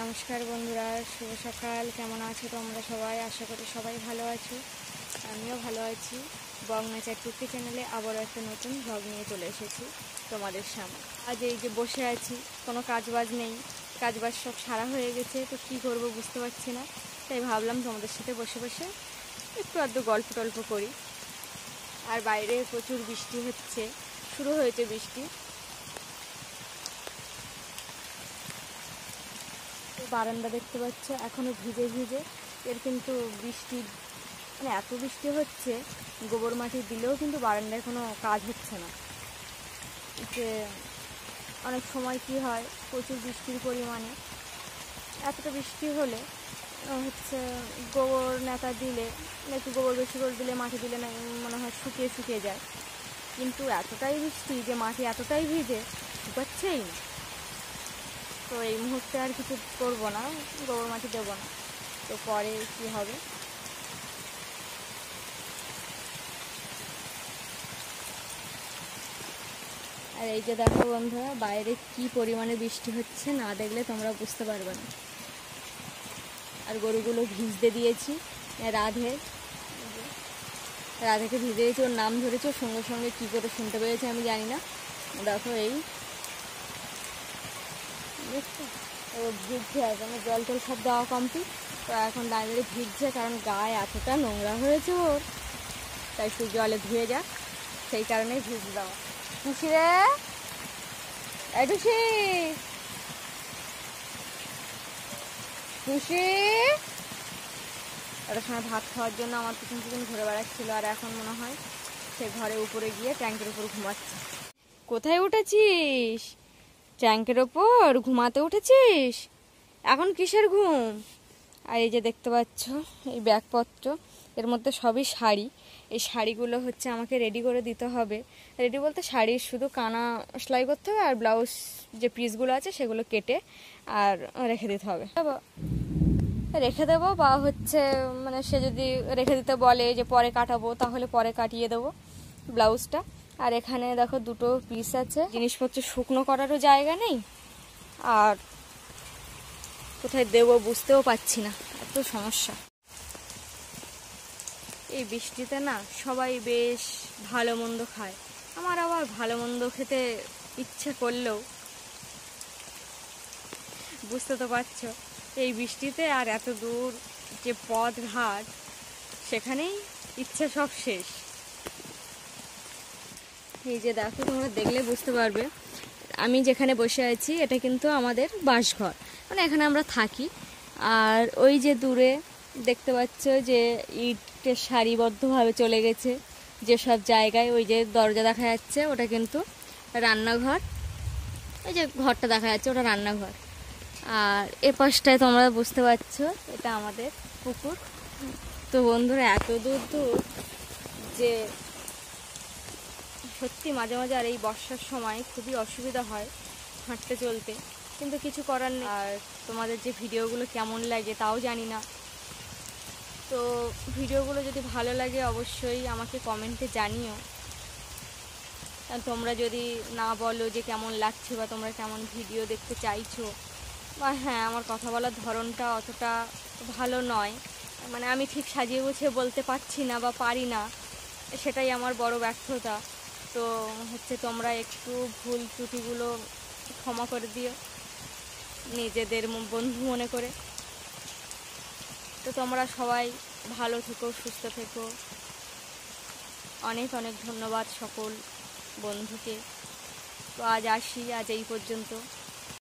নমস্কার বন্ধুরা, শুভ সকাল। কেমন আছো তোমরা সবাই? আশা করি সবাই ভালো আছো, আমিও ভালো আছি। বং নেচার টুকি চ্যানেলে আবারও একটা নতুন ব্লগ নিয়ে চলে এসেছি তোমাদের সামনে। আজ এই যে বসে আছি, কোনো কাজবাজ নেই, কাজবাজ সব সারা হয়ে গেছে, তো কী করবো বুঝতে পারছি না। তাই ভাবলাম তোমাদের সাথে বসে বসে একটু আধটু গল্প টল্প করি। আর বাইরে প্রচুর বৃষ্টি হচ্ছে, শুরু হয়েছে বৃষ্টি। বারান্দা দেখতে পাচ্ছ এখনো ভিজে ভিজে, এর কিন্তু বৃষ্টি মানে এত বৃষ্টি হচ্ছে, গোবর মাটি দিলেও কিন্তু বারান্দায় কোনো কাজ হচ্ছে না। যে অনেক সময় কি হয়, প্রচুর বৃষ্টির পরিমাণে এতটা বৃষ্টি হলে হচ্ছে গোবর নেতা দিলে, একটু গোবর বেশি করে দিলে, মাটি দিলে না মনে হয় শুকিয়ে শুকিয়ে যায়। কিন্তু এতটাই বৃষ্টি যে মাটি এতটাই ভিজে, শুকাচ্ছেই না। তো এই মুহূর্তে আর কিছু করবো না, গোবর মাটি দেবো না, তো পরে কি হবে। আর এই যে দেখো বন্ধুরা, বাইরে কি পরিমাণে বৃষ্টি হচ্ছে, না দেখলে তোমরা বুঝতে পারবে না। আর গরুগুলো ভিজতে দিয়েছি, রাধেকে ভিজে দিয়েছি, ওর নাম ধরেছে, ওর সঙ্গে সঙ্গে কী করে শুনতে পেরেছে আমি জানি না। দেখো এই বুঝছো, ও ভিজছে, এখন জল টল সব দেওয়া কমপ্লিট, তো এখন দাঁড়িয়ে ভিজছে, কারণ গায়ে এতটা নোংরা হয়েছে ওর, তাই একটু জলে ধুয়ে যাক, সেই কারণেই ভিজ দেওয়া। টুসি রে, এই টুসি, টুসি ওটার সময় ভাত খাওয়ার জন্য আমার পিছন পিছন ঘুরে বেড়াচ্ছিল, আর এখন মনে হয় সে ঘরে উপরে গিয়ে ট্যাঙ্কের উপর ঘুমাচ্ছে। কোথায় উঠেছিস? ট্যাঙ্কের ওপর ঘুমাতে উঠেছিস? এখন কিসের ঘুম? আর এই যে দেখতে পাচ্ছ এই ব্যাগপত্র, এর মধ্যে সবই শাড়ি। এই শাড়িগুলো হচ্ছে আমাকে রেডি করে দিতে হবে। রেডি বলতে শাড়ির শুধু কানা সেলাই করতে হবে, আর ব্লাউজ যে পিসগুলো আছে সেগুলো কেটে আর রেখে দিতে হবে। রেখে দেবো, বা হচ্ছে মানে সে যদি রেখে দিতে বলে যে পরে কাটাবো, তাহলে পরে কাটিয়ে দেবো ব্লাউজটা। আর এখানে দেখো দুটো পিস আছে, জিনিসপত্র শুকনো করারও জায়গা নেই, আর কোথায় দেবো বুঝতেও পারছি না, এত সমস্যা। এই বৃষ্টিতে না সবাই বেশ ভালো মন্দ খায়, আমার আবার ভালো মন্দ খেতে ইচ্ছে করলেও, বুঝতে তো পারছো, এই বৃষ্টিতে আর এত দূর যে পথ ঘাট, সেখানেই ইচ্ছে সব শেষ। এই যে দেখো, তোমরা দেখলে বুঝতে পারবে, আমি যেখানে বসে আছি এটা কিন্তু আমাদের বাসঘর, মানে এখানে আমরা থাকি। আর ওই যে দূরে দেখতে পাচ্ছ যে ইটের সারিবদ্ধভাবে চলে গেছে যেসব জায়গায়, ওই যে দরজা দেখা যাচ্ছে ওটা কিন্তু রান্নাঘর, ওই যে ঘরটা দেখা যাচ্ছে ওটা রান্নাঘর। আর এ পাশটায় তোমরা বুঝতে পারছো এটা আমাদের পুকুর। তো বন্ধুরা, এত দূর দূর যে সত্যি মাঝে মাঝে, আর এই বর্ষার সময় খুবই অসুবিধা হয় হাঁটতে চলতে, কিন্তু কিছু করার নেই। আর তোমাদের যে ভিডিওগুলো কেমন লাগে তাও জানি না, তো ভিডিওগুলো যদি ভালো লাগে অবশ্যই আমাকে কমেন্টে জানিও। আর তোমরা যদি না বলো যে কেমন লাগছে, বা তোমরা কেমন ভিডিও দেখতে চাইছো, বা হ্যাঁ আমার কথা বলার ধরনটা অতটা ভালো নয়, মানে আমি ঠিক সাজিয়ে গুছিয়ে বলতে পারছি না বা পারি না, সেটাই আমার বড় ব্যর্থতা। তো হচ্ছে তোমরা একটু ভুল ত্রুটিগুলো ক্ষমা করে দিও নিজেদের বন্ধু মনে করে। তো তোমরা সবাই ভালো থেকো, সুস্থ থেকো। অনেক অনেক ধন্যবাদ সকল বন্ধুকে। তো আজ আসি, আজ এই পর্যন্ত।